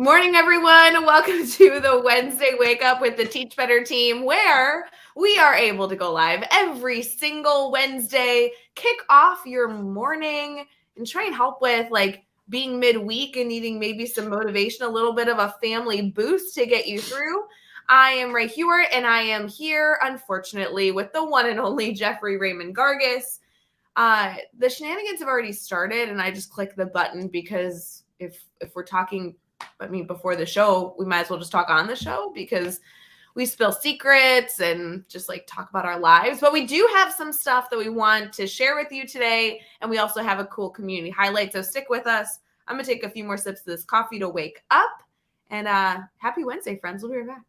Morning, everyone. Welcome to the Wednesday Wake Up with the Teach Better team, where we are able to go live every single Wednesday, kick off your morning, and try and help with being midweek and needing maybe some motivation, a little bit of a family boost to get you through. I am Rae Jeff, and I am here, unfortunately, with the one and only Jeffrey Raymond Gargis. The shenanigans have already started, and I just clicked the button because if we're talking, before the show, we might as well just talk on the show because we spill secrets and just talk about our lives. But we do have some stuff that we want to share with you today. And we also have a cool community highlight. So stick with us. I'm going to take a few more sips of this coffee to wake up. And happy Wednesday, friends. We'll be right back.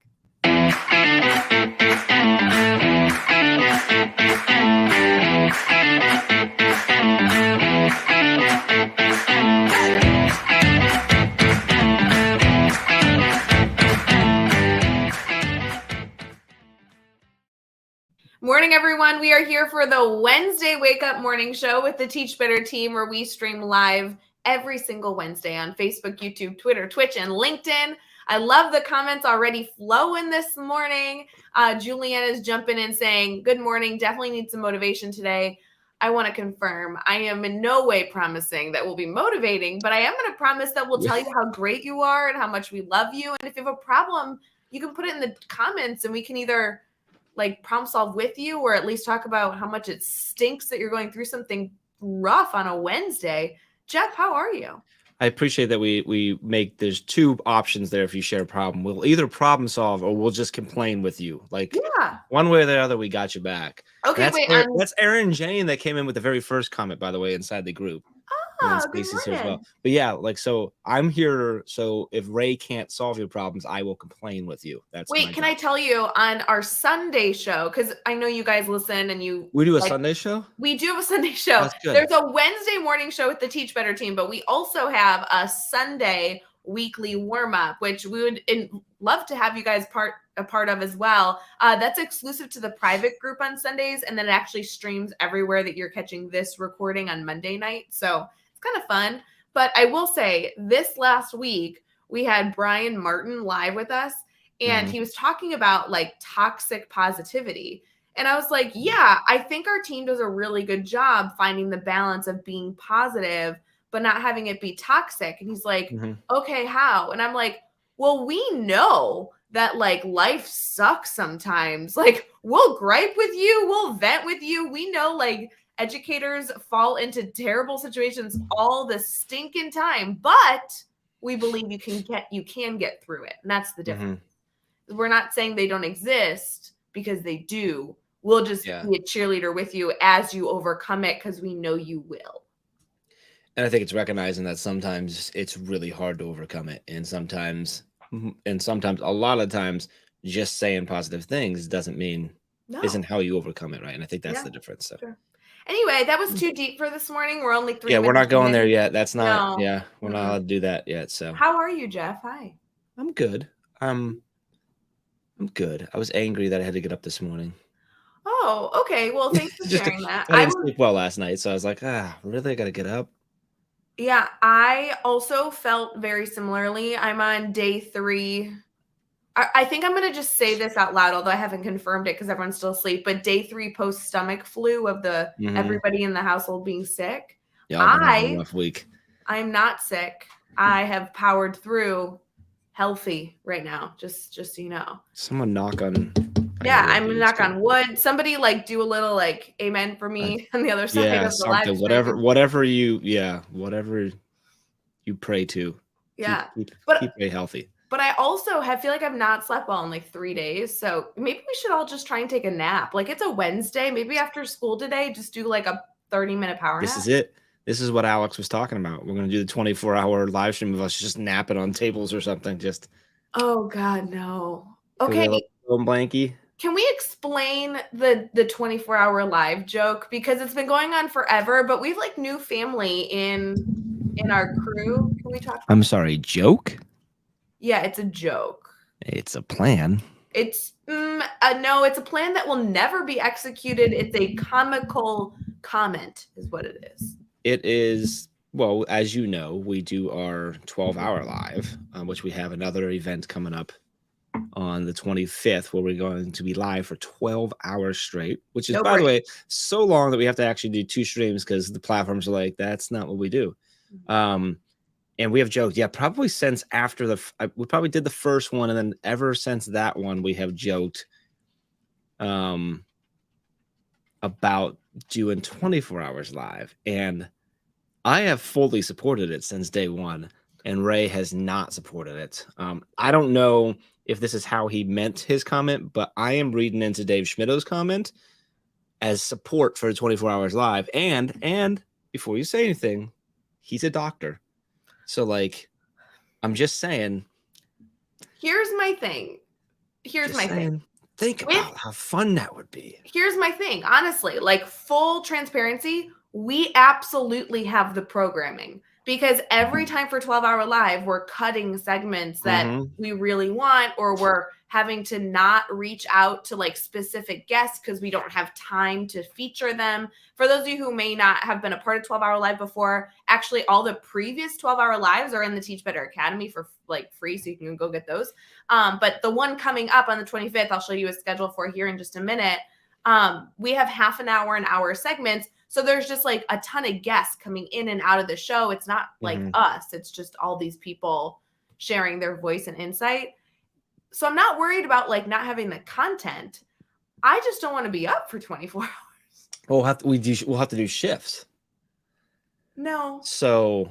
Morning, everyone. We are here for the Wednesday Wake Up Morning Show with the Teach Better team, where we stream live every single Wednesday on Facebook, YouTube, Twitter, Twitch, and LinkedIn. I love the comments already flowing this morning. Julianne is jumping in saying, good morning. Definitely need some motivation today. I want to confirm I am in no way promising that we'll be motivating, but I am going to promise that we'll tell you how great you are and how much we love you. And if you have a problem, you can put it in the comments and we can either problem solve with you, or at least talk about how much it stinks that you're going through something rough on a Wednesday. Jeff, how are you? I appreciate that we make, there's two options there. If you share a problem, we'll either problem solve or we'll just complain with you. One way or the other, we got you back. Okay, that's Erin Jane that came in with the very first comment, by the way, inside the group. Spaces here as well. But yeah, so I'm here. So if Rae can't solve your problems, I will complain with you. Can I tell you on our Sunday show? Because I know you guys listen and we do a Sunday show. We do have a Sunday show. There's a Wednesday morning show with the Teach Better team, but we also have a Sunday weekly warm up, which we would love to have you guys a part of as well. That's exclusive to the private group on Sundays, and then it actually streams everywhere that you're catching this recording on Monday night. So kind of fun. But I will say, this last week we had Brian Martin live with us, and he was talking about toxic positivity. And I was like, yeah, I think our team does a really good job finding the balance of being positive but not having it be toxic. And he's like, okay, how? And I'm like, well, we know that life sucks sometimes. We'll gripe with you, we'll vent with you. We know educators fall into terrible situations all the stinking time, but we believe you can get through it. And that's the difference. We're not saying they don't exist, because they do. We'll just be a cheerleader with you as you overcome it, because we know you will. And I think it's recognizing that sometimes it's really hard to overcome it. And sometimes a lot of times just saying positive things isn't how you overcome it. Right. And I think that's the difference. So. Sure. Anyway, that was too deep for this morning. We're only 3 minutes. We're not going there yet. That's not, we're not allowed to do that yet. So how are you, Jeff? Hi. I'm good. I'm good. I was angry that I had to get up this morning. Oh, okay. Well, thanks for sharing that. I didn't sleep well last night. So I was like, really? I got to get up. Yeah, I also felt very similarly. I'm on day 3. I think I'm going to just say this out loud, although I haven't confirmed it because everyone's still asleep. But day 3 post stomach flu of the everybody in the household being sick. Yeah, a rough week. I'm not sick. I have powered through healthy right now. Just so you know. Someone knock on. Yeah, I'm gonna knock on wood. Somebody do a little amen for me on the other side of the live stream. Whatever you pray to. Yeah, keep Rae healthy. But I also feel like I've not slept well in 3 days. So maybe we should all just try and take a nap. It's a Wednesday. Maybe after school today, just do a 30-minute power nap. This is it. This is what Alex was talking about. We're going to do the 24-hour live stream of us just napping on tables or something. Just. Oh, God, no. Okay. Little blankie. Can we explain the 24-hour live joke? Because it's been going on forever, but we've new family in our crew. Can we talk? I'm sorry, joke? Yeah, it's a joke. It's a plan. It's no, it's a plan that will never be executed. It's a comical comment is what it is. It is Well, as you know, we do our 12-hour live, which we have another event coming up on the 25th, where we're going to be live for 12 hours straight, which is, No by the break. way, so long that we have to actually do 2 streams because the platforms are like, that's not what we do. And we have joked, yeah, probably since after we probably did the first one, and then ever since that one, we have joked about doing 24 hours live. And I have fully supported it since day one, and Rae has not supported it. I don't know if this is how he meant his comment, but I am reading into Dave Schmidt's comment as support for 24 hours live. And before you say anything, he's a doctor. So, like, I'm just saying. Here's my thing. Think about how fun that would be. Here's my thing. Honestly, like, full transparency, we absolutely have the programming, because every time for 12-hour live, we're cutting segments that we really want, or we're having to not reach out to like specific guests because we don't have time to feature them. For those of you who may not have been a part of 12-hour live before, actually all the previous 12-hour lives are in the Teach Better Academy for like free, so you can go get those. But the one coming up on the 25th, I'll show you a schedule for here in just a minute. We have half an hour and hour segments. So there's just like a ton of guests coming in and out of the show. It's not like us. It's just all these people sharing their voice and insight. So I'm not worried about like not having the content. I just don't want to be up for 24 hours. We'll have to do shifts. No. So,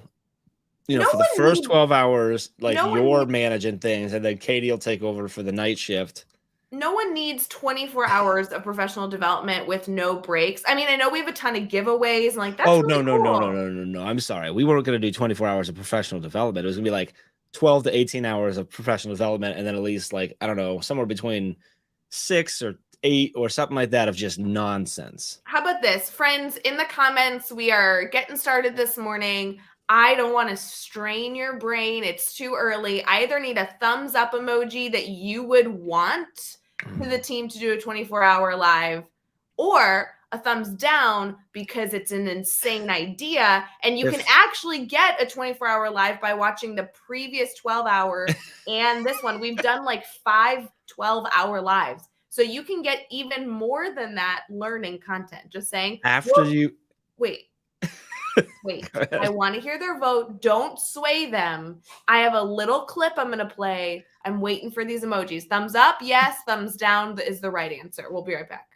for the first 12 hours, like, you're managing things, and then Katie will take over for the night shift. No one needs 24 hours of professional development with no breaks. I mean, I know we have a ton of giveaways and like, that's really cool. No. I'm sorry. We weren't going to do 24 hours of professional development. It was going to be like 12 to 18 hours of professional development, and then at least, like, I don't know, somewhere between 6 or 8 or something like that of just nonsense. How about this? Friends, in the comments, we are getting started this morning. I don't want to strain your brain. It's too early. I either need a thumbs up emoji that you would want for the team to do a 24-hour live, or a thumbs down because it's an insane idea, and you can actually get a 24-hour live by watching the previous 12 hours and this one. We've done like 5 12-hour lives, so you can get even more than that learning content. Just saying. Wait, I want to hear their vote. Don't sway them. I have a little clip I'm going to play. I'm waiting for these emojis. Thumbs up, yes. Thumbs down is the right answer. We'll be right back.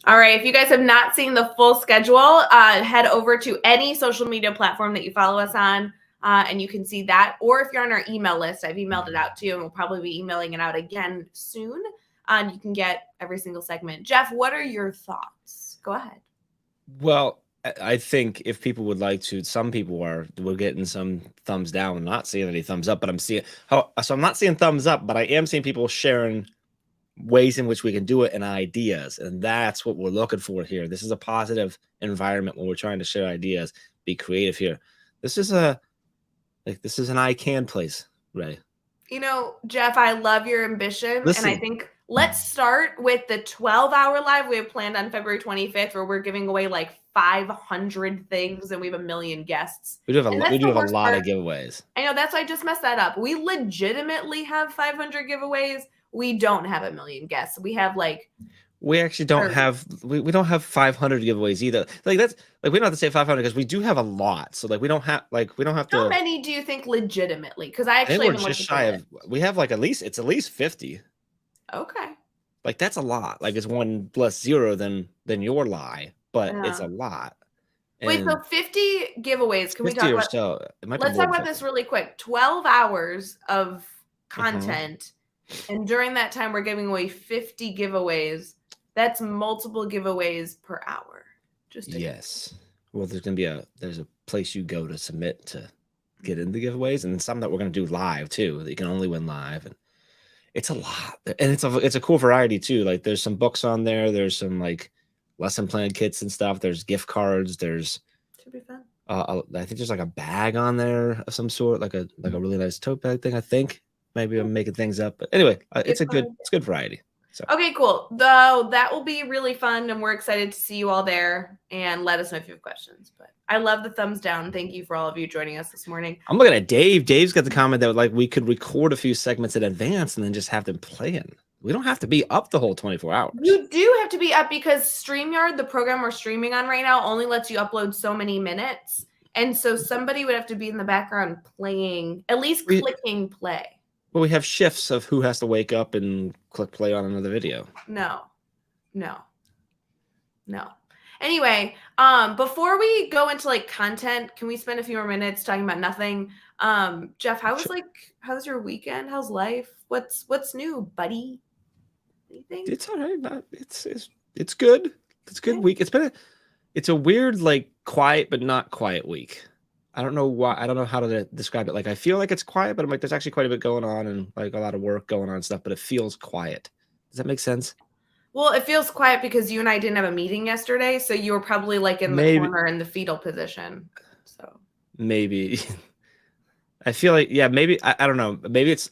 All right, if you guys have not seen the full schedule, head over to any social media platform that you follow us on, and you can see that. Or if you're on our email list, I've emailed it out to you, and we'll probably be emailing it out again soon. And you can get every single segment. Jeff, what are your thoughts? Go ahead. Well, I think if people would like to, some people we're getting some thumbs down. I'm not seeing any thumbs up, but I'm not seeing thumbs up, but I am seeing people sharing ways in which we can do it and ideas, and that's what we're looking for here. This is a positive environment when we're trying to share ideas, be creative here. This is an I can place, Rae. Jeff, I love your ambition. Listen, and I think let's start with the 12-hour live we have planned on February 25th, where we're giving away like 500 things, and we have a million guests. We do have a lot of giveaways. I know, that's why I just messed that up. We legitimately have 500 giveaways. We don't have a million guests. We have like, we actually don't have, we don't have 500 giveaways either. Like, that's like, we don't have to say 500 because we do have a lot. So like, we don't have to. How many do you think legitimately? Because I actually we're just shy of, we have like at least 50. Okay. Like, that's a lot. Like, it's 1 less 0 than your lie, but it's a lot. Wait, so 50 giveaways. Can we talk about, let's talk about this really quick. 12 hours of content. And during that time, we're giving away 50 giveaways. That's multiple giveaways per hour. Yes. Well, there's a place you go to submit to get into the giveaways, and some that we're going to do live too. That you can only win live, It's a lot, and it's a cool variety too. Like there's some books on there. There's some like lesson plan kits and stuff. There's gift cards. There's Should be fun. I think there's like a bag on there of some sort, like a really nice tote bag thing. I think maybe I'm making things up, but anyway, it's good variety. So. Okay, cool. Though that will be really fun, and we're excited to see you all there. And let us know if you have questions. But I love the thumbs down. Thank you for all of you joining us this morning. I'm looking at Dave. Dave's got the comment that like we could record a few segments in advance and then just have them playing. We don't have to be up the whole 24 hours. You do have to be up because StreamYard, the program we're streaming on right now, only lets you upload so many minutes. And so somebody would have to be in the background playing, at least clicking play. Well, we have shifts of who has to wake up and click play on another video. No. Anyway, before we go into like content, can we spend a few more minutes talking about nothing? Jeff, how's your weekend? How's life? What's new, buddy? Anything? It's all right. It's good. It's a good week. It's a weird, like quiet, but not quiet week. I don't know why. I don't know how to describe it. Like, I feel like it's quiet, but I'm like, there's actually quite a bit going on and like a lot of work going on and stuff, but it feels quiet. Does that make sense? Well, it feels quiet because you and I didn't have a meeting yesterday. So you were probably like in the corner in the fetal position. So maybe I feel like, yeah, maybe, I don't know. Maybe it's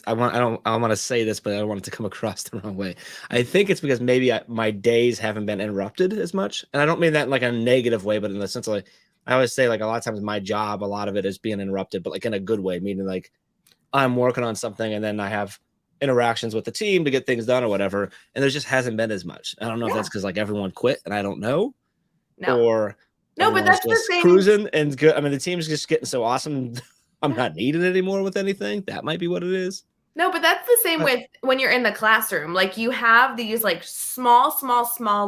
I want to say this, but I don't want it to come across the wrong way. I think it's because maybe my days haven't been interrupted as much. And I don't mean that in like a negative way, but in the sense of like, I always say like a lot of times my job, a lot of it is being interrupted, but like in a good way, meaning like I'm working on something and then I have interactions with the team to get things done or whatever. And there just hasn't been as much. I don't know if that's because like everyone quit and I don't know. No, but that's the thing. Cruising and good. I mean, the team's just getting so awesome. I'm not needed anymore with anything. That might be what it is. No, but that's the same with when you're in the classroom. Like you have these like small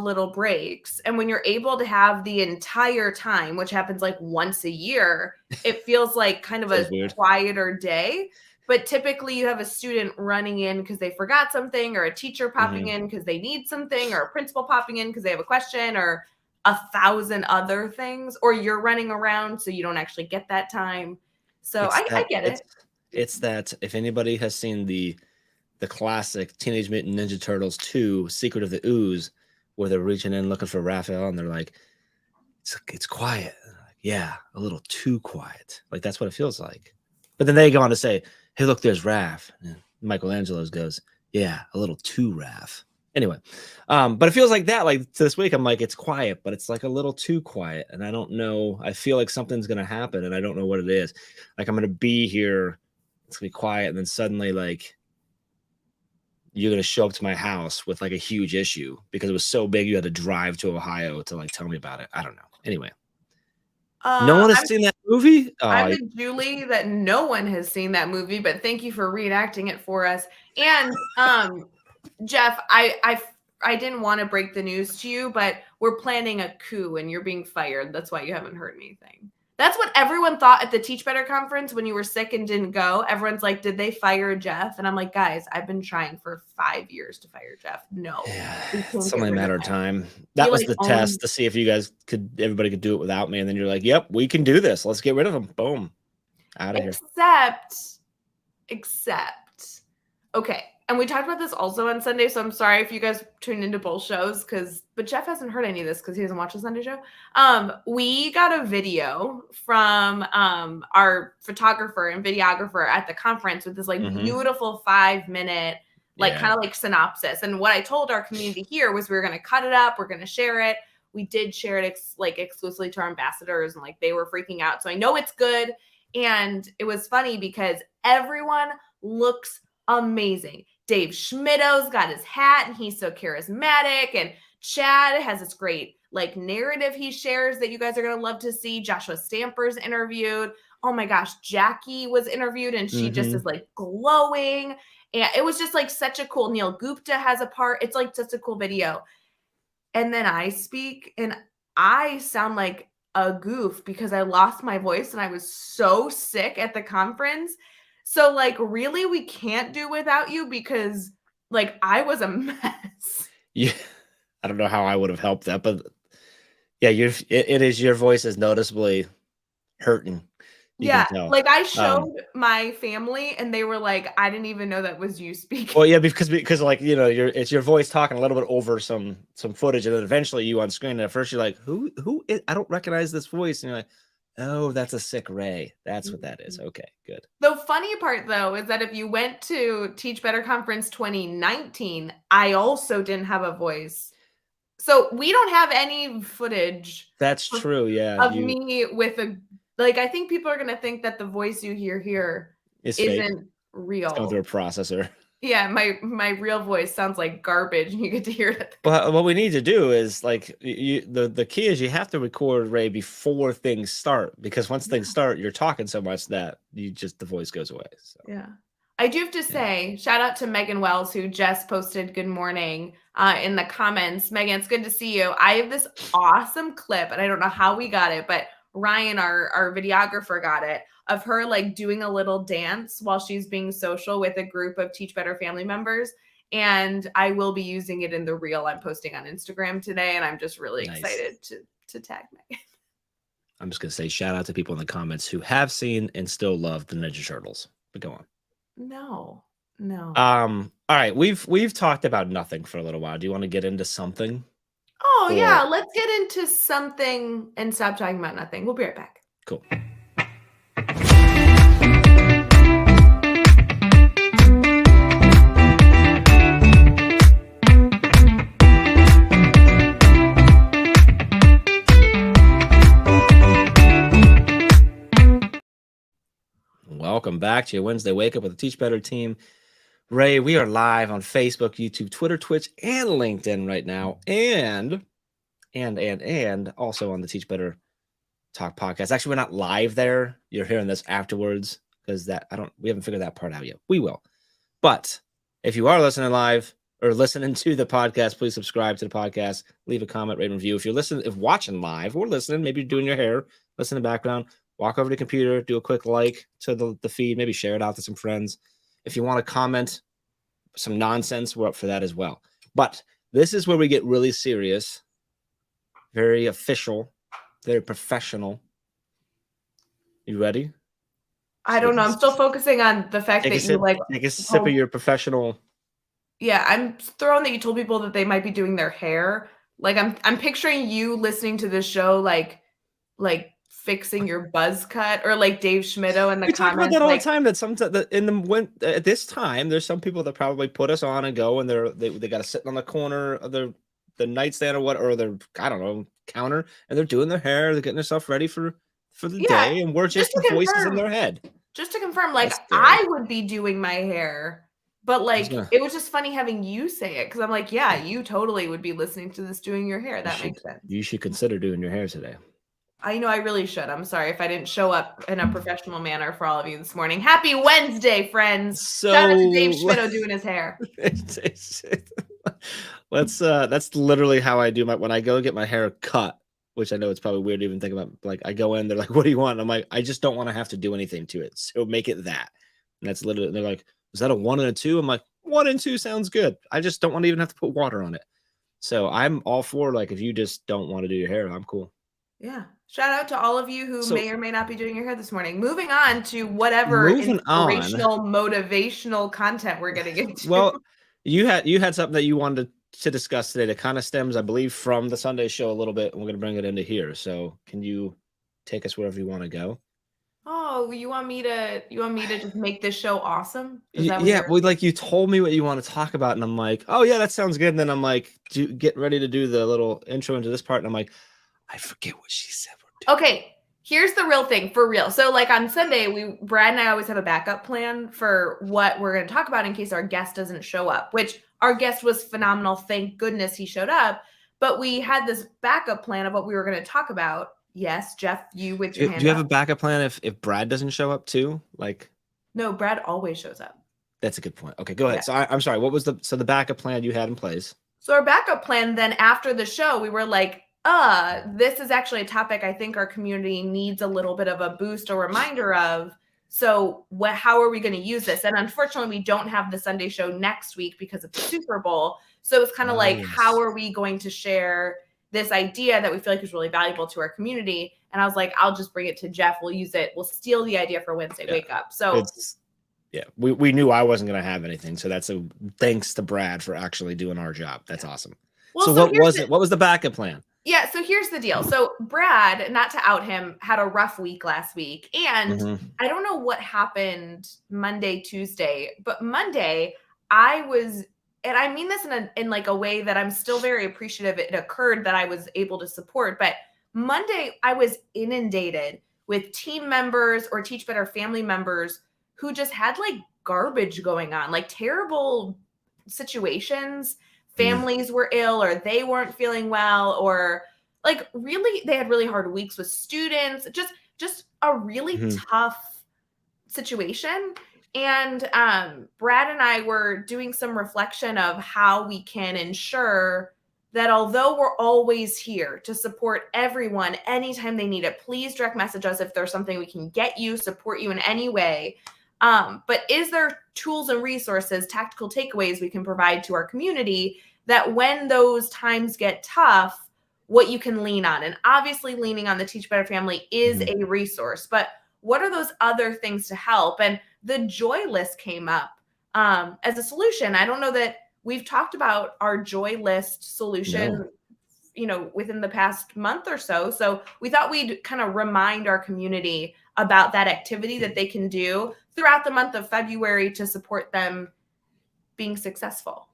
little breaks. And when you're able to have the entire time, which happens like once a year, it feels like kind of a quieter day. But typically you have a student running in because they forgot something, or a teacher popping in because they need something, or a principal popping in because they have a question, or 1,000 other things, or you're running around so you don't actually get that time. So I get it. It's that if anybody has seen the classic Teenage Mutant Ninja Turtles 2, Secret of the Ooze, where they're reaching in looking for Raphael and they're like, it's quiet. Like, yeah, a little too quiet. Like that's what it feels like. But then they go on to say, hey, look, there's Raph. And Michelangelo's goes, yeah, a little too Raph. Anyway, but it feels like that. Like this week, I'm like, it's quiet, but it's like a little too quiet. And I don't know. I feel like something's going to happen and I don't know what it is. Like I'm going to be here. It's going to be quiet. And then suddenly, like, you're going to show up to my house with like a huge issue because it was so big. You had to drive to Ohio to like tell me about it. I don't know. Anyway. No one has seen that movie? I'm with Julie that no one has seen that movie, but thank you for reenacting it for us. And Jeff, I didn't want to break the news to you, but we're planning a coup and you're being fired. That's why you haven't heard anything. That's what everyone thought at the Teach Better conference when you were sick and didn't go. Everyone's like, did they fire Jeff? And I'm like, guys, I've been trying for 5 years to fire Jeff. No. It's only a matter of time. That was the test to see if you guys everybody could do it without me. And then you're like, yep, we can do this. Let's get rid of him. Boom. Out of here. Except, okay. And we talked about this also on Sunday, so I'm sorry if you guys tuned into both shows, but Jeff hasn't heard any of this because he doesn't watch the Sunday show. We got a video from our photographer and videographer at the conference with this like beautiful 5-minute kind of like synopsis. And what I told our community here was we were going to cut it up, we're going to share it. We did share it exclusively to our ambassadors, and like they were freaking out. So I know it's good, and it was funny because everyone looks amazing. Dave Schmidt's got his hat and he's so charismatic, and Chad has this great like narrative he shares that you guys are going to love to see. Joshua Stamper's interviewed. Oh my gosh, Jackie was interviewed and she just is like glowing. And it was just like such a cool, Neil Gupta has a part. It's like such a cool video. And then I speak and I sound like a goof because I lost my voice and I was so sick at the conference. So, like, really, we can't do without you because, like, I was a mess. Yeah, I don't know how I would have helped that, but yeah, it is your voice is noticeably hurting. You can Yeah, tell. like, I showed my family, and they were like, "I didn't even know that was you speaking." Well, yeah, because like, you know, it's your voice talking a little bit over some footage, and then eventually you on screen, and at first you're like, "Who is I don't recognize this voice." And you're like, "Oh, that's a sick Rae. That's what that is." Okay, good. The funny part, though, is that if you went to Teach Better Conference 2019, I also didn't have a voice. So, we don't have any footage That's of true, yeah, me with a like, I think people are gonna think that the voice you hear here it's fake. isn't It's going through a real. processor. Yeah, my real voice sounds like garbage, and you get to hear it. Well, what we need to do is, like, the key is you have to record Rae before things start, because once things start, you're talking so much that the voice goes away, so, Yeah. I do have to yeah. say, shout out to Megan Wells, who just posted good morning in the comments. Megan, it's good to see you. I have this awesome clip, and I don't know how we got it, but Ryan, our videographer, got it, of her like doing a little dance while she's being social with a group of Teach Better family members. And I will be using it in the reel I'm posting on Instagram today. And I'm just really Nice. excited to tag Megan. I'm just gonna say shout out to people in the comments who have seen and still love the Ninja Turtles. But go on. No. All right, we've talked about nothing for a little while. Do you want to get into something? Oh, yeah, let's get into something and stop talking about nothing. We'll be right back. Cool. Welcome back to your Wednesday Wake Up with the Teach Better team. Rae, we are live on Facebook, YouTube, Twitter, Twitch, and LinkedIn right now, and also on the Teach Better Talk podcast. Actually, we're not live there. You're hearing this afterwards because we haven't figured that part out yet. We will. But if you are listening live or listening to the podcast, please subscribe to the podcast, leave a comment, rate, and review. If watching live or listening, maybe you're doing your hair, listen in the background, walk over to the computer, do a quick like to the feed, maybe share it out to some friends. If you want to comment some nonsense, we're up for that as well. But this is where we get really serious, very official, very professional. You ready? I don't know. I'm still focusing on the fact that you like take a sip of your professional. Yeah, I'm thrown that you told people that they might be doing their hair. Like I'm picturing you listening to this show like fixing your buzz cut, or like Dave Schmittou in the We comments. talk about that all the time. That sometimes at this time, there's some people that probably put us on and go, and they got to sit on the corner of the nightstand or their, I don't know, counter, and they're doing their hair, they're getting themselves ready for the day, and we're just the voices in their head. Just to confirm, like, I would be doing my hair, but like it was just funny having you say it, because I'm like, yeah, you totally would be listening to this doing your hair. That makes sense. You should consider doing your hair today. I know I really should. I'm sorry if I didn't show up in a professional manner for all of you this morning. Happy Wednesday, friends. Shout out to Dave Schmittou doing his hair. That's literally how I do when I go get my hair cut, which I know it's probably weird to even think about. Like, I go in, they're like, "What do you want?" And I'm like, "I just don't want to have to do anything to it. So make it that." And that's literally, they're like, "Is that a 1 and a 2?" I'm like, 1 and 2 sounds good. I just don't want to even have to put water on it. So I'm all for, like, if you just don't want to do your hair, I'm cool. Yeah. Shout out to all of you who may or may not be doing your hair this morning. Moving on to whatever inspirational, motivational content we're getting into. Well, you had something that you wanted to discuss today that kind of stems, I believe, from the Sunday show a little bit, and we're going to bring it into here. So can you take us wherever you want to go? Oh, you want me to just make this show awesome? Yeah, well, like, you told me what you want to talk about, and I'm like, oh yeah, that sounds good. And then I'm like, get ready to do the little intro into this part, and I'm like, I forget what she said. Okay, here's the real thing, for real. So like on Sunday, Brad and I always have a backup plan for what we're going to talk about in case our guest doesn't show up, which our guest was phenomenal. Thank goodness he showed up. But we had this backup plan of what we were going to talk about. Yes, Jeff, you with your hand up. Do you have a backup plan if Brad doesn't show up too? Like, no, Brad always shows up. That's a good point. Okay, go ahead. Yeah. So I'm sorry. What was the backup plan you had in place? So our backup plan, then after the show, we were like, this is actually a topic I think our community needs a little bit of a boost or reminder of. So how are we going to use this? And unfortunately, we don't have the Sunday show next week because of the Super Bowl. So it's kind of like, how are we going to share this idea that we feel like is really valuable to our community. And I was like, I'll just bring it to Jeff. We'll use it. We'll steal the idea for Wednesday Wake Up. So we knew I wasn't going to have anything. So that's a thanks to Brad for actually doing our job. That's awesome. Well, so what was it? What was the backup plan? Yeah, so here's the deal. So Brad, not to out him, had a rough week last week. And I don't know what happened Monday, Tuesday, but Monday I was, and I mean this in like a way that I'm still very appreciative it occurred that I was able to support. But Monday I was inundated with team members or Teach Better family members who just had like garbage going on, like terrible situations. Families were ill or they weren't feeling well, or like really they had really hard weeks with students, just a really tough situation. And Brad and I were doing some reflection of how we can ensure that although we're always here to support everyone anytime they need it, please direct message us if there's something we can get you, support you in any way. But is there tools and resources, tactical takeaways we can provide to our community that when those times get tough, what you can lean on? And obviously leaning on the Teach Better family is a resource, but what are those other things to help? And the joy list came up as a solution. I don't know that we've talked about our joy list solution, within the past month or so. So we thought we'd kind of remind our community about that activity that they can do throughout the month of February to support them being successful.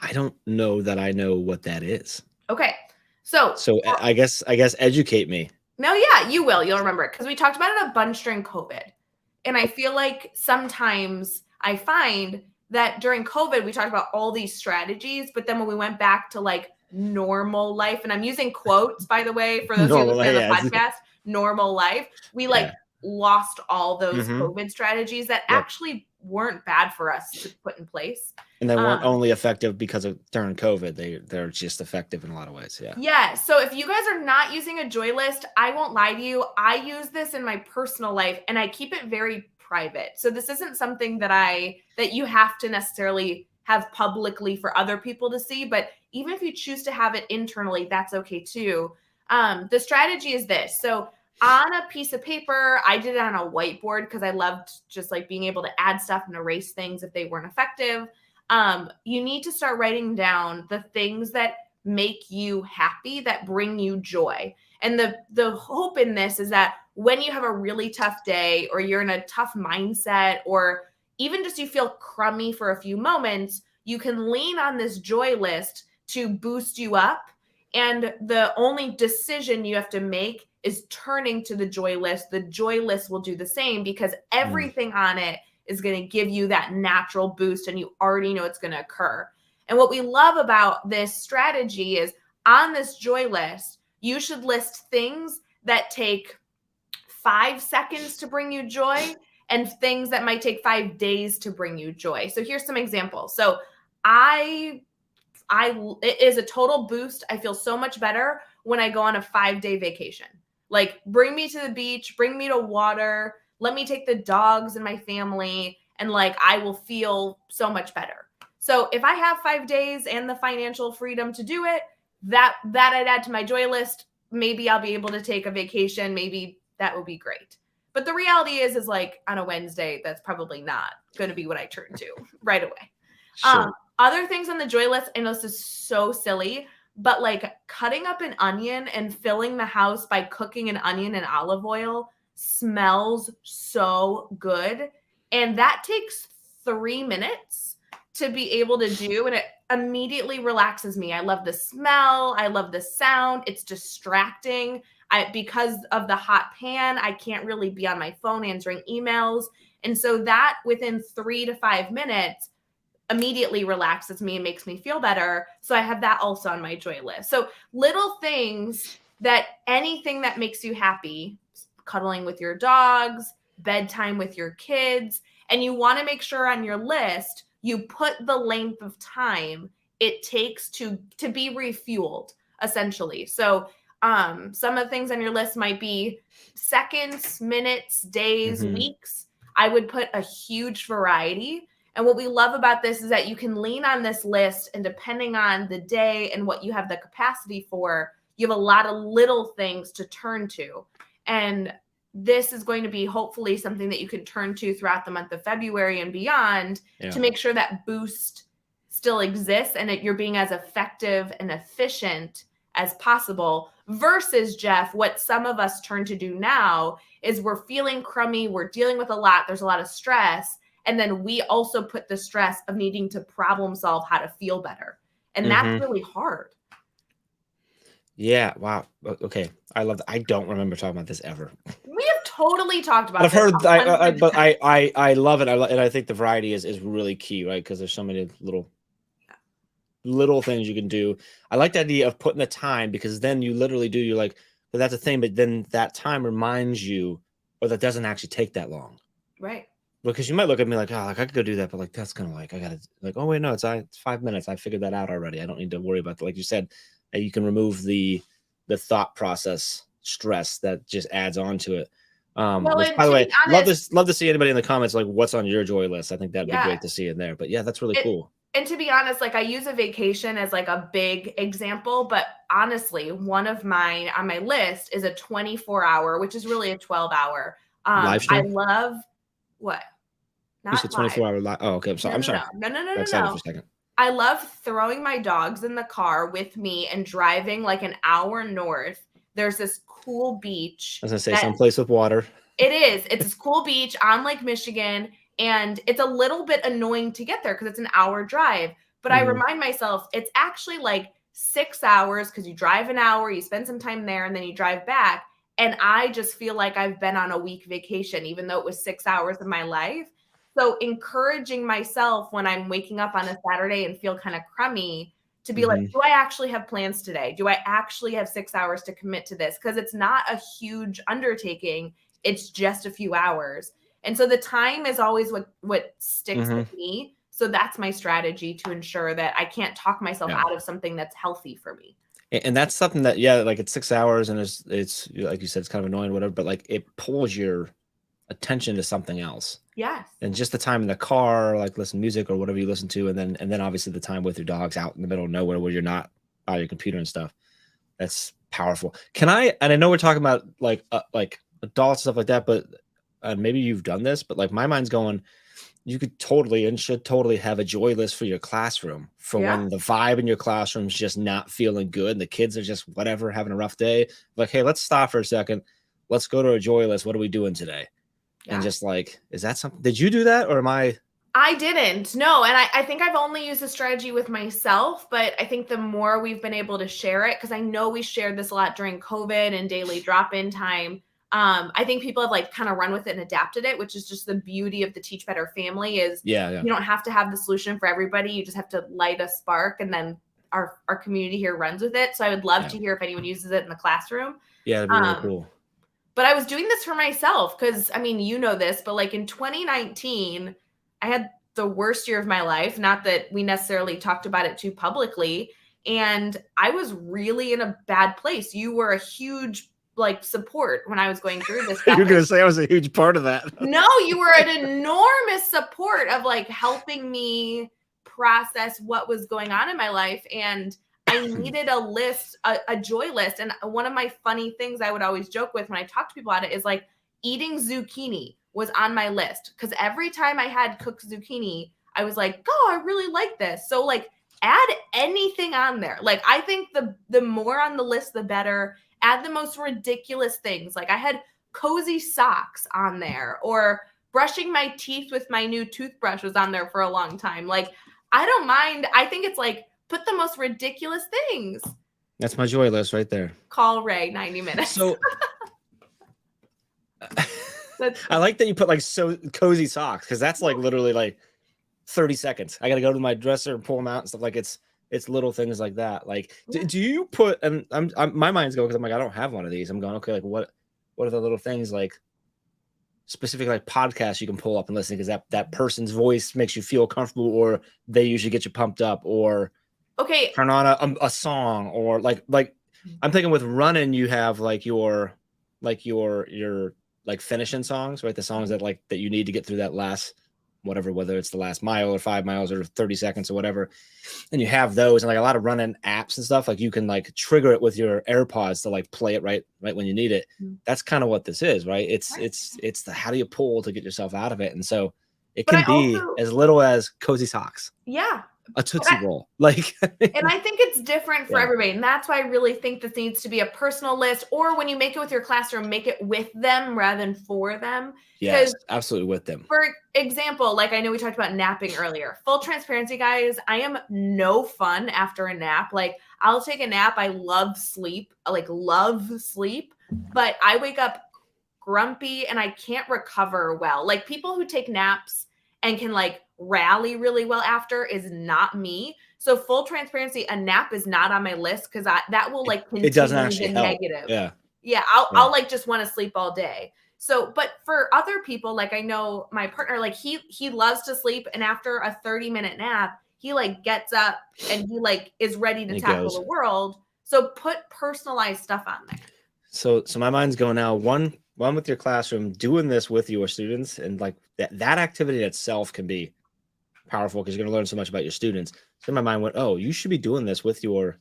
I don't know that I know what that is. Okay. So I guess educate me. No, yeah, you will. You'll remember it because we talked about it a bunch during COVID. And I feel like sometimes I find that during COVID, we talked about all these strategies, but then when we went back to like normal life, and I'm using quotes, by the way, for those who listen to the podcast, normal life, we lost all those COVID strategies that actually weren't bad for us to put in place. And they weren't only effective because of during COVID. They're just effective in a lot of ways. Yeah. Yeah. So if you guys are not using a joy list, I won't lie to you. I use this in my personal life and I keep it very private. So this isn't something that you have to necessarily have publicly for other people to see. But even if you choose to have it internally, that's okay too. The strategy is this. So on a piece of paper, I did it on a whiteboard because I loved just like being able to add stuff and erase things if they weren't effective. You need to start writing down the things that make you happy, that bring you joy. And the hope in this is that when you have a really tough day or you're in a tough mindset or even just you feel crummy for a few moments, you can lean on this joy list to boost you up. And the only decision you have to make is turning to the joy list. The joy list will do the same because everything on it is going to give you that natural boost and you already know it's going to occur. And what we love about this strategy is on this joy list, you should list things that take 5 seconds to bring you joy and things that might take 5 days to bring you joy. So here's some examples. So it is a total boost. I feel so much better when I go on a 5-day vacation. Like bring me to the beach, bring me to water, let me take the dogs and my family, and like I will feel so much better. So if I have 5 days and the financial freedom to do it, that I'd add to my joy list. Maybe I'll be able to take a vacation. Maybe that would be great. But the reality is like on a Wednesday, that's probably not going to be what I turn to right away. Sure. Other things on the joy list, I know this is so silly, but like cutting up an onion and filling the house by cooking an onion in olive oil smells so good. And that takes 3 minutes to be able to do. And it immediately relaxes me. I love the smell. I love the sound. It's distracting. Because of the hot pan, I can't really be on my phone answering emails. And so that within 3 to 5 minutes immediately relaxes me and makes me feel better. So I have that also on my joy list. So little things that anything that makes you happy, cuddling with your dogs, bedtime with your kids, and you want to make sure on your list, you put the length of time it takes to be refueled, essentially. So some of the things on your list might be seconds, minutes, days, weeks. I would put a huge variety. And what we love about this is that you can lean on this list, and depending on the day and what you have the capacity for, you have a lot of little things to turn to. And this is going to be hopefully something that you can turn to throughout the month of February and beyond to make sure that boost still exists and that you're being as effective and efficient as possible, versus, Jeff, what some of us turn to do now is we're feeling crummy, we're dealing with a lot, there's a lot of stress, and then we also put the stress of needing to problem solve how to feel better. And that's really hard. Yeah. Wow. Okay. I love that. I don't remember talking about this ever. We have totally talked about I've heard, but I love it. And I think the variety is really key, right? Because there's so many little things you can do. I like the idea of putting the time, because then you literally do, you're like, well, that's a thing, but then that time reminds you, or that doesn't actually take that long. Right. Because you might look at me like, oh, like I could go do that, but like that's kind of like I gotta like, oh wait, no, it's 5 minutes. I figured that out already. I don't need to worry about that. Like you said, you can remove the thought process stress that just adds on to it. Which, by the way, honest, love to see anybody in the comments like what's on your joy list. I think that'd be great to see in there. But yeah, that's really cool. And to be honest, like I use a vacation as like a big example, but honestly, one of mine on my list is a 24-hour, which is really a 12-hour. Live stream? I love what? Not you said 24-hour live. Oh, okay. I'm sorry. No. For a second. I love throwing my dogs in the car with me and driving like an hour north. There's this cool beach. I was gonna say someplace with water. It is. It's this cool beach on Lake Michigan. And it's a little bit annoying to get there because it's an hour drive. But I remind myself it's actually like 6 hours because you drive an hour, you spend some time there, and then you drive back. And I just feel like I've been on a week vacation, even though it was 6 hours of my life. So encouraging myself when I'm waking up on a Saturday and feel kind of crummy to be like, do I actually have plans today? Do I actually have 6 hours to commit to this? Because it's not a huge undertaking. It's just a few hours. And so the time is always what sticks with me. So that's my strategy to ensure that I can't talk myself out of something that's healthy for me. And that's something that, like it's 6 hours and it's like you said, it's kind of annoying, whatever, but like it pulls your attention to something else. Yes. And just the time in the car, like listen to music or whatever you listen to. And then obviously the time with your dogs out in the middle of nowhere where you're not on your computer and stuff. That's powerful. And I know we're talking about like adults, stuff like that, but maybe you've done this, but like my mind's going, you could totally and should totally have a joy list for your classroom for when the vibe in your classroom is just not feeling good and the kids are just whatever, having a rough day. Like, hey, let's stop for a second. Let's go to a joy list. What are we doing today? Yeah. And just like, is that something? Did you do that or am I didn't. No. And I think I've only used the strategy with myself, but I think the more we've been able to share it, because I know we shared this a lot during COVID and daily drop-in time. I think people have like kind of run with it and adapted it, which is just the beauty of the Teach Better family is you don't have to have the solution for everybody. You just have to light a spark and then our community here runs with it. So I would love to hear if anyone uses it in the classroom. Yeah, that'd be really cool. But I was doing this for myself because, I mean, you know this, but like in 2019, I had the worst year of my life. Not that we necessarily talked about it too publicly. And I was really in a bad place. You were a huge like support when I was going through this. You're going to say I was a huge part of that. No, you were an enormous support of like helping me process what was going on in my life. And I needed a list, a joy list. And one of my funny things I would always joke with when I talk to people about it is like eating zucchini was on my list. Because every time I had cooked zucchini, I was like, oh, I really like this. So like add anything on there. Like I think the more on the list, the better. Add the most ridiculous things. Like I had cozy socks on there, or brushing my teeth with my new toothbrush was on there for a long time. Like I don't mind. I think it's like put the most ridiculous things. That's my joy list right there. Call Rae 90 minutes. So I like that you put like so cozy socks because that's like literally like 30 seconds. I got to go to my dresser and pull them out and stuff. Like it's little things like that. Like, do you put? And I'm my mind's going because I'm like I don't have one of these. I'm going okay. Like what are the little things like specific like podcasts you can pull up and listen because that person's voice makes you feel comfortable or they usually get you pumped up or turn on a song or like I'm thinking with running you have like your like finishing songs, right? The songs that like that you need to get through that last whatever, whether it's the last mile or 5 miles or 30 seconds or whatever. And you have those, and like a lot of running apps and stuff, like you can like trigger it with your AirPods to like play it right when you need it. That's kind of what this is, right? It's the how do you pull to get yourself out of it. And so it can be as little as cozy socks. Yeah. A Tootsie Roll. Like, and I think it's different for everybody. And that's why I really think this needs to be a personal list, or when you make it with your classroom, make it with them rather than for them. Yes, absolutely with them. For example, like I know we talked about napping earlier. Full transparency, guys, I am no fun after a nap. Like I'll take a nap. I love sleep, but I wake up grumpy and I can't recover well. Like people who take naps and can like rally really well after is not me. So full transparency, a nap is not on my list because that will like continue it doesn't actually help. Negative. Yeah. I'll like just want to sleep all day. So, but for other people, like I know my partner, like he loves to sleep, and after a 30-minute nap, he like gets up and he like is ready to tackle the world. So put personalized stuff on there. So my mind's going now. One with your classroom, doing this with your students, and like that activity itself can be powerful because you're going to learn so much about your students. So my mind went, oh, you should be doing this with your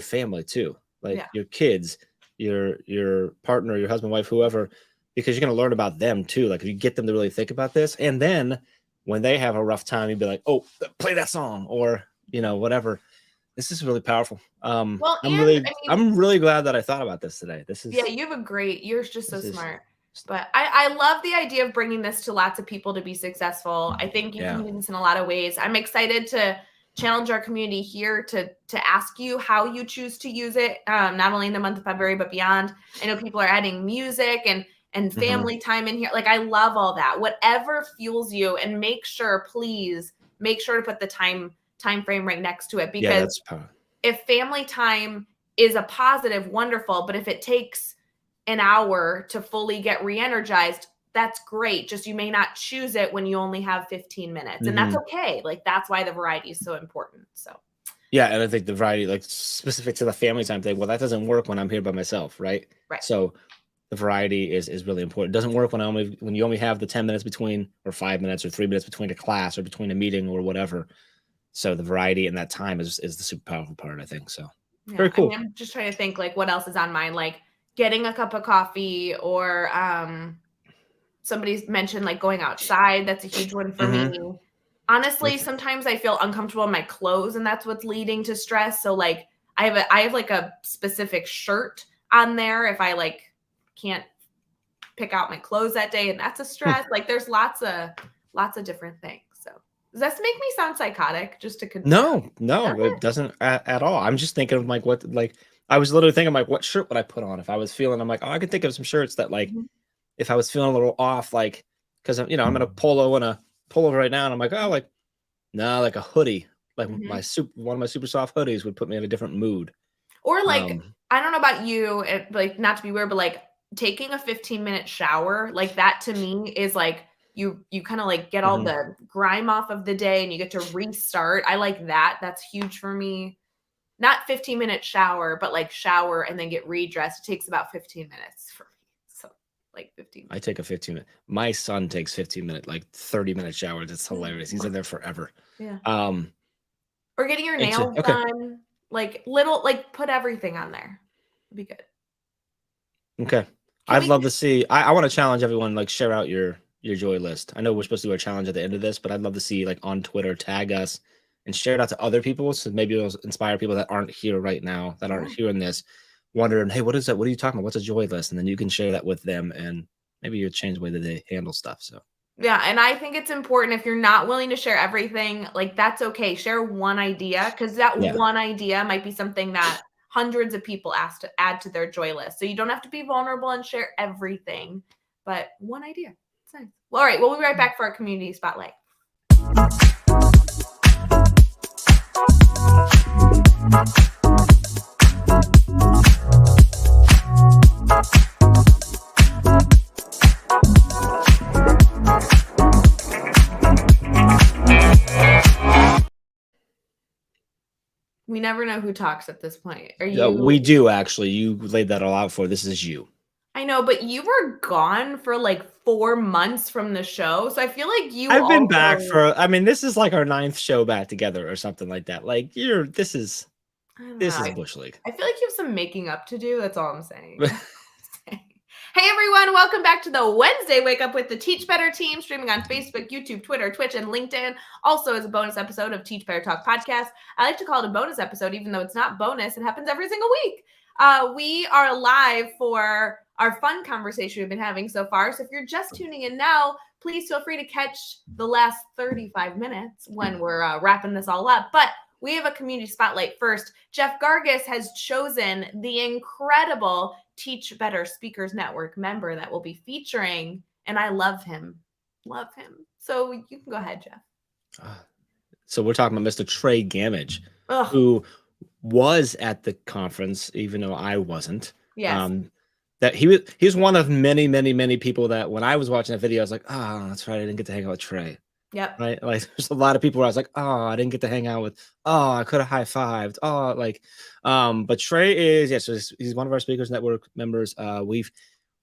family too, like your kids, your partner, your husband, wife, whoever, because you're going to learn about them too. Like if you get them to really think about this, and then when they have a rough time, you'd be like, oh, play that song, or whatever. This is really powerful. I'm really glad that I thought about this today. You're just so smart. But I love the idea of bringing this to lots of people to be successful. I think you can do this in a lot of ways. I'm excited to challenge our community here to ask you how you choose to use it, not only in the month of February, but beyond. I know people are adding music and family time in here. Like I love all that. Whatever fuels you, and please make sure to put the time frame right next to it, because if family time is a positive, wonderful, but if it takes an hour to fully get re-energized, that's great. Just you may not choose it when you only have 15 minutes, and that's okay. Like that's why the variety is so important. So yeah, and I think the variety, like specific to the family time thing, well, that doesn't work when I'm here by myself, right? So the variety is really important. It doesn't work when you only have the 10 minutes between, or 5 minutes or 3 minutes between a class or between a meeting or whatever. So the variety and that time is the super powerful part, I think. So very cool. I'm just trying to think like what else is on mine, like getting a cup of coffee, or somebody's mentioned like going outside. That's a huge one for me. Honestly, sometimes I feel uncomfortable in my clothes, and that's what's leading to stress. So like I have like a specific shirt on there if I like can't pick out my clothes that day, and that's a stress. Like there's lots of different things. So does that make me sound psychotic? Just to confirm? No, it doesn't at all. I'm just thinking of like I was literally thinking like what shirt would I put on if I was feeling. I'm like, oh, I could think of some shirts that like if I was feeling a little off, like because I'm in a polo and a pullover right now, and I'm like, oh, like no, like a hoodie, like one of my super soft hoodies would put me in a different mood. Or like I don't know about you, like not to be weird, but like taking a 15-minute shower, like that to me is like you kind of like get all the grime off of the day and you get to restart. I like that. That's huge for me. Not 15-minute shower, but like shower and then get redressed. It takes about 15 minutes for me. So like 15 minutes. I take a 15-minute. My son takes 15-minute, like 30-minute showers. It's hilarious. He's in there forever. Yeah. Or getting your nails done. Like little, like put everything on there. It'd be good. Okay. I'd love to see. I want to challenge everyone, like share out your joy list. I know we're supposed to do a challenge at the end of this, but I'd love to see like on Twitter, tag us and share it out to other people. So maybe it'll inspire people that aren't here right now, that aren't hearing this, wondering, hey, what is that? What are you talking about? What's a joy list? And then you can share that with them, and maybe you'll change the way that they handle stuff. So yeah, and I think it's important, if you're not willing to share everything, like that's okay. Share one idea, because that one idea might be something that hundreds of people asked to add to their joy list. So you don't have to be vulnerable and share everything, but one idea. It's nice. Well, all right, we'll be right back for our community spotlight. We never know who talks at this point. Are you? Yeah, we do actually. You laid that all out for. This is you. I know, but you were gone for like 4 months from the show, so I feel like you I've been back also for, I mean, this is like our 9th show back together or something like that. Like, this is I don't know. Bush League. I feel like you have some making up to do. That's all I'm saying. Hey everyone, welcome back to the Wednesday Wake Up with the Teach Better team, streaming on Facebook, YouTube, Twitter, Twitch, and LinkedIn. Also as a bonus episode of Teach Better Talk podcast. I like to call it a bonus episode, even though it's not bonus. It happens every single week. We are live for our fun conversation we've been having so far. So if you're just tuning in now, please feel free to catch the last 35 minutes when we're wrapping this all up. But we have a community spotlight first. Jeff Gargis has chosen the incredible Teach Better Speakers Network member that will be featuring, and I love him. Love him. So you can go ahead, Jeff. So we're talking about Mr. Trey Gamage, who was at the conference, even though I wasn't. Yes. That he's one of many, many, many people that when I was watching that video, I was like, oh, that's right, I didn't get to hang out with Trey. Yep. Right. Like there's a lot of people where I was like, oh, I didn't get to hang out with, oh, I could have high-fived. Oh, like, but Trey is, yes, so he's one of our Speakers Network members.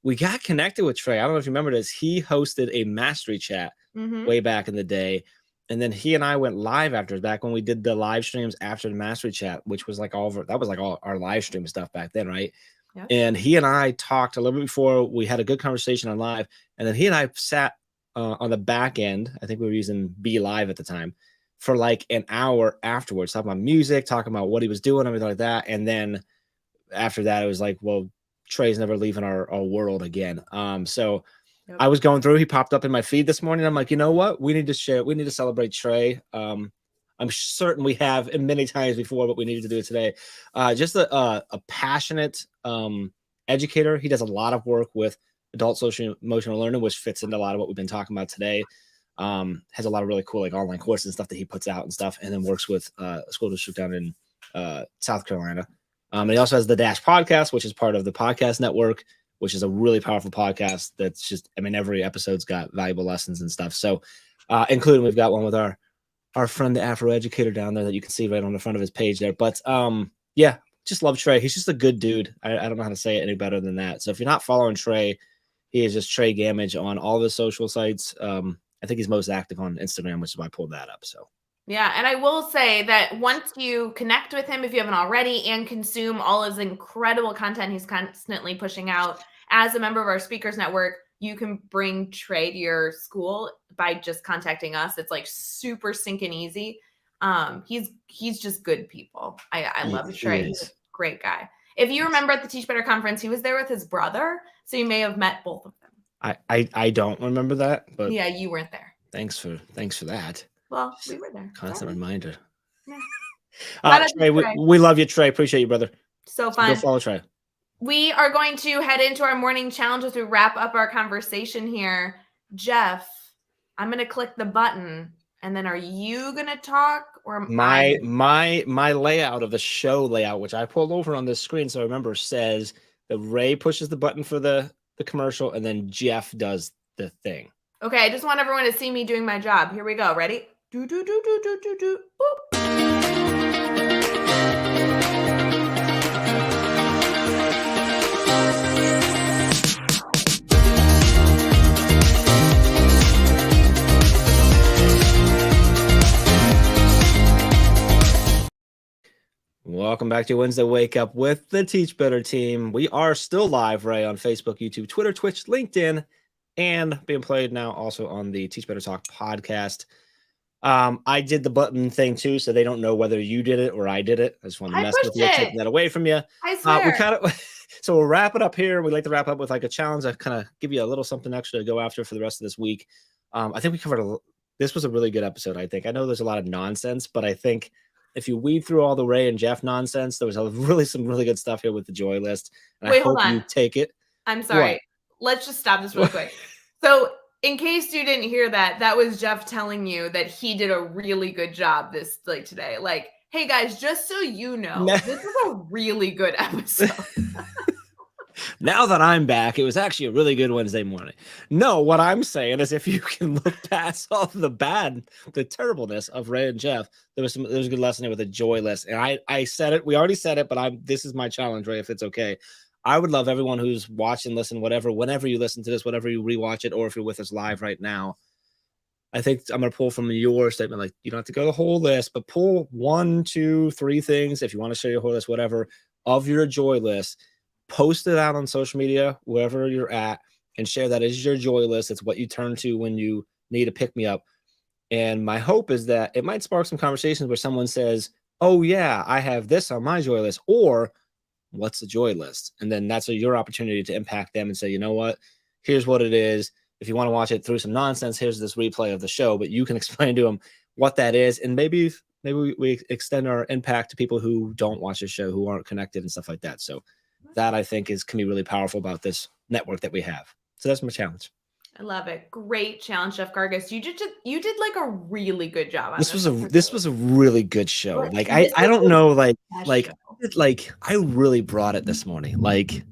We got connected with Trey. I don't know if you remember this. He hosted a mastery chat way back in the day. And then he and I went live after, back when we did the live streams after the mastery chat, which was like all our live stream stuff back then, right? Yep. And he and I talked a little bit before. We had a good conversation on live, and then he and I sat on the back end. I think we were using Be Live at the time for like an hour afterwards, talking about music, talking about what he was doing, everything like that. And then after that, it was like, well, Trey's never leaving our world again. So yep. I was going through, he popped up in my feed this morning. I'm like, you know what? We need to celebrate Trey. I'm certain we have many times before, but we needed to do it today. Just a passionate educator. He does a lot of work with adult social emotional learning, which fits into a lot of what we've been talking about today. Has a lot of really cool like online courses and stuff that he puts out and stuff, and then works with a school district down in South Carolina. And he also has the Dash podcast, which is part of the podcast network, which is a really powerful podcast. That's just, I mean, every episode's got valuable lessons and stuff. So including we've got one with our friend, the Afro educator down there that you can see right on the front of his page there. But yeah, just love Trey. He's just a good dude. I don't know how to say it any better than that. So if you're not following Trey, he is just Trey Gamage on all the social sites. I think he's most active on Instagram, which is why I pulled that up. So yeah, and I will say that once you connect with him, if you haven't already, and consume all his incredible content he's constantly pushing out as a member of our Speakers Network, you can bring Trey to your school by just contacting us. It's like super sinking easy. He's just good people. I love Trey. He's a great guy. If you remember at the Teach Better conference, he was there with his brother, so you may have met both of them. I don't remember that, but yeah, you weren't there. Thanks for that. Well, we were there. Constant reminder. Yeah. Trey, we love you, Trey. Appreciate you, brother. So fun. Go follow Trey. We are going to head into our morning challenge as we wrap up our conversation here. Jeff, I'm going to click the button, and then are you going to talk or my layout of the show layout, which I pulled over on this screen, so I remember, says that Rae pushes the button for the commercial, and then Jeff does the thing. Okay, I just want everyone to see me doing my job. Here we go. Ready? Do do do do do do do. Boop. Welcome back to Wednesday Wake Up with the Teach Better team. We are still live, Rae, on Facebook, YouTube, Twitter, Twitch, LinkedIn, and being played now also on the Teach Better Talk podcast. I did the button thing too, so they don't know whether you did it or I did it. I just want to mess with you, taking that away from you. I swear. So we'll wrap it up here. We like to wrap up with like a challenge. I kind of give you a little something extra to go after for the rest of this week. I think we covered this was a really good episode. I think I know there's a lot of nonsense, but I think if you weed through all the Rae and Jeff nonsense, there was some really good stuff here with the joy list. And wait, I hope you take it. I'm sorry. What? Let's just stop this real quick. So in case you didn't hear that, that was Jeff telling you that he did a really good job today. Like, hey guys, just so you know, this is a really good episode. Now that I'm back, it was actually a really good Wednesday morning. No, what I'm saying is if you can look past all the terribleness of Rae and Jeff, there was a good lesson here with a joy list. And I said it, we already said it, but this is my challenge, Rae, if it's okay. I would love everyone who's watching, listen, whatever, whenever you listen to this, whatever you rewatch it, or if you're with us live right now, I think I'm going to pull from your statement. Like, you don't have to go the whole list, but pull 1, 2, 3 things. If you want to share your whole list, whatever, of your joy list, post it out on social media, wherever you're at, and share that as your joy list. It's what you turn to when you need a pick me up. And my hope is that it might spark some conversations where someone says, oh yeah, I have this on my joy list, or what's the joy list? And then that's your opportunity to impact them and say, you know what, here's what it is. If you want to watch it through some nonsense, here's this replay of the show, but you can explain to them what that is. And maybe we extend our impact to people who don't watch the show, who aren't connected and stuff like that. So that I think can be really powerful about this network that we have. So that's my challenge. I love it. Great challenge, Chef Gargis. You did like a really good job on this. This was a really good show. Like I don't know, like I really brought it this morning. Like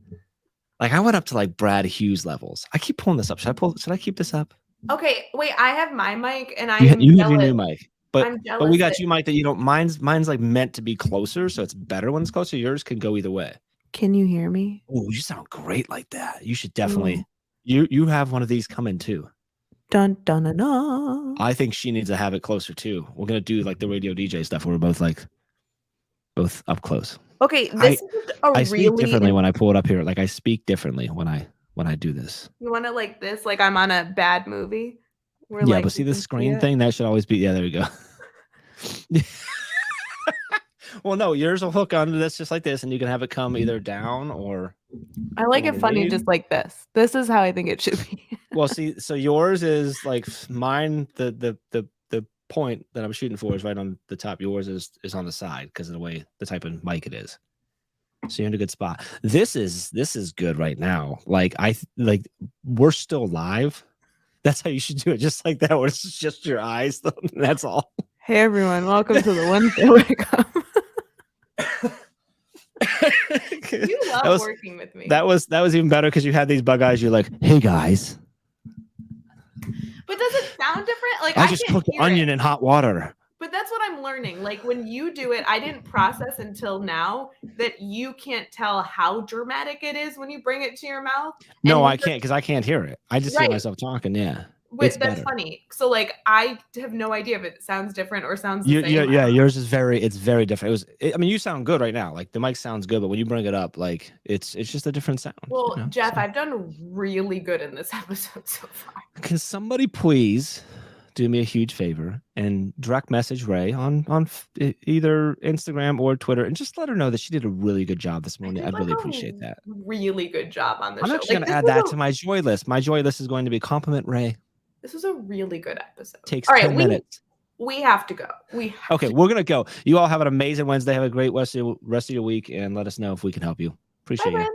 I went up to like Brad Hughes levels. I keep pulling this up. Should I keep this up? Okay, wait. I have my mic, and you have your new mic, but we got that you mic that you don't. Mine's like meant to be closer, so it's better when it's closer. Yours can go either way. Can you hear me? Oh, you sound great like that. You should definitely. You have one of these coming too. Dun dun dun dun. I think she needs to have it closer too. We're gonna do like the radio DJ stuff where we're both up close. Okay, this is I speak differently when I pull it up here. Like I speak differently when I do this. You want to like this? Like I'm on a bad movie? Yeah, but see the screen thing? That should always be. Yeah, there we go. Well, no, yours will hook onto this just like this, and you can have it come either down or. I like it funny just like this. This is how I think it should be. Well, see, so yours is like mine. The point that I'm shooting for is right on the top. Yours is on the side because of the type of mic it is. So you're in a good spot. This is good right now. Like we're still live. That's how you should do it. Just like that, where it's just your eyes. That's all. Hey everyone, welcome to the Wednesday Wake Up. You love working with me. That was even better because you had these bug eyes. You're like, hey guys. But does it sound different? Like I just cooked onion in hot water. But that's what I'm learning. Like when you do it, I didn't process until now that you can't tell how dramatic it is when you bring it to your mouth. No, I can't because I can't hear it. I just hear myself talking. Yeah. But that's funny. So like I have no idea if it sounds different or sounds the same. Yeah, yours is very different. I mean, you sound good right now. Like the mic sounds good, but when you bring it up, like it's just a different sound. Well, you know? Jeff, I've done really good in this episode so far. Can somebody please do me a huge favor and direct message Rae on either Instagram or Twitter and just let her know that she did a really good job this morning. I'd really appreciate that. Really good job on this show. I'm actually going to add that to my joy list. My joy list is going to be compliment Rae. This was a really good episode. Takes 10 minutes. We have to go. Okay, we're going to go. You all have an amazing Wednesday. Have a great rest of your week, and let us know if we can help you. Appreciate you.